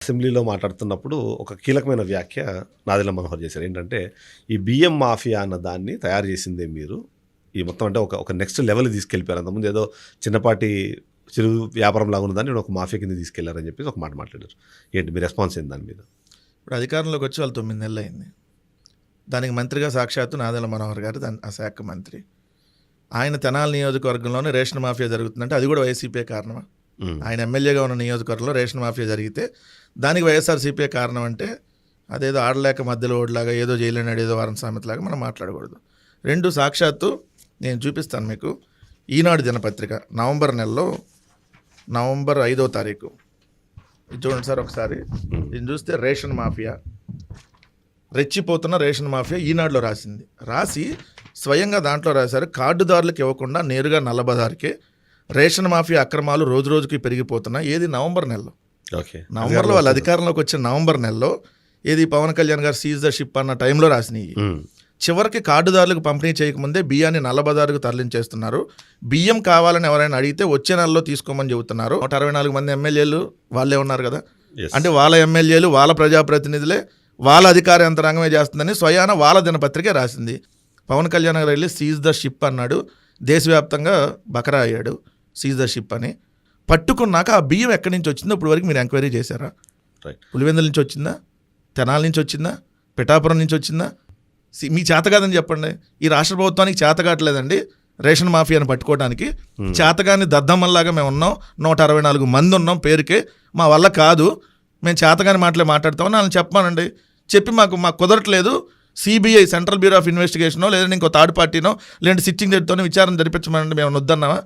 అసెంబ్లీలో మాట్లాడుతున్నప్పుడు ఒక కీలకమైన వ్యాఖ్య నాదెళ్ల మనోహర్ చేశారు. ఏంటంటే, ఈ బియ్యం మాఫియా అన్న దాన్ని తయారు చేసిందే మీరు. ఈ మొత్తం అంటే ఒక నెక్స్ట్ లెవెల్‌కి తీసుకెళ్ళిపోయారు. అంతకుముందు ఏదో చిన్నపాటి చిరు వ్యాపారం లాగా ఉన్నదాన్ని ఒక మాఫియా కింద తీసుకెళ్లారని చెప్పేసి ఒక మాట మాట్లాడారు. ఏంటి మీ రెస్పాన్స్ ఏంటి దాని మీద? ఇప్పుడు అధికారంలోకి వచ్చి వాళ్ళు 9 నెలలు అయింది. దానికి మంత్రిగా సాక్షాత్తు నాదెళ్ల మనోహర్ గారు ఆ శాఖ మంత్రి. ఆయన తెనాలి నియోజకవర్గంలోనే రేషన్ మాఫియా జరుగుతుందంటే అది కూడా వైసీపీ కారణమా? ఆయన ఎమ్మెల్యేగా ఉన్న నియోజకవర్గంలో రేషన్ మాఫియా జరిగితే దానికి వైఎస్ఆర్సీపీ కారణం అంటే అదేదో ఆడలేక మధ్యలో ఓడిలాగా ఏదో జైలునాడు ఏదో వారం సామెతలాగా మనం మాట్లాడకూడదు. రెండు సాక్షాత్తు నేను చూపిస్తాను మీకు. ఈనాడు దినపత్రిక నవంబర్ 5వ తారీఖు ఇది చూడండి సార్ ఒకసారి. దీన్ని చూస్తే రేషన్ మాఫియా, రెచ్చిపోతున్న రేషన్ మాఫియా ఈనాడులో రాసి స్వయంగా దాంట్లో రాశారు, కార్డుదారులకు ఇవ్వకుండా నేరుగా నల్లబజారుకే రేషన్ మాఫియా అక్రమాలు రోజు రోజుకి పెరిగిపోతున్నాయి. ఏది నవంబర్ నెలలో, నవంబర్లో వాళ్ళ అధికారంలోకి వచ్చిన నవంబర్ నెలలో ఏది పవన్ కళ్యాణ్ గారు సీజ్ ద షిప్ అన్న టైంలో రాసినాయి. చివరికి కార్డుదారులకు పంపిణీ చేయకముందే బియ్యాన్ని నల్లబజారుకు తరలించేస్తున్నారు. బియ్యం కావాలని ఎవరైనా అడిగితే వచ్చే నెలలో తీసుకోమని చెబుతున్నారు. 164 మంది ఎమ్మెల్యేలు వాళ్ళే ఉన్నారు కదా, అంటే వాళ్ళ ఎమ్మెల్యేలు వాళ్ళ ప్రజాప్రతినిధులే వాళ్ళ అధికార యంత్రాంగమే చేస్తుందని స్వయాన వాళ్ళ దినపత్రికే రాసింది. పవన్ కళ్యాణ్ గారు వెళ్ళి సీజ్ ద షిప్ అన్నాడు, దేశవ్యాప్తంగా బకరా అయ్యాడు సీజ్ ద షిప్ అని. పట్టుకున్నాక ఆ బియ్యం ఎక్కడి నుంచి వచ్చిందో ఇప్పుడు వరకు మీరు ఎంక్వైరీ చేశారా? పులివెందుల నుంచి వచ్చిందా, తెనాలి నుంచి వచ్చిందా, పిఠాపురం నుంచి వచ్చిందా? మీ చేత కాదని చెప్పండి. ఈ రాష్ట్ర ప్రభుత్వానికి చేత కావట్లేదండి రేషన్ మాఫియాను పట్టుకోవడానికి. చేతగాని దద్దమ్మల్లాగా మేము ఉన్నాం, 164 మంది ఉన్నాం పేరుకే, మా వల్ల కాదు, మేము చేతగాని మాట్లాడతామని వాళ్ళని చెప్పానండి. చెప్పి మాకు కుదరట్లేదు, సిబిఐ సెంట్రల్ బ్యూరో ఆఫ్ ఇన్వెస్టిగేషనో లేదంటే ఇంకో థర్డ్ పార్టీనో లేదంటే సిట్టింగ్ జడ్జితోనే విచారణ జరిపించమనండి, మేము వద్దన్నామా?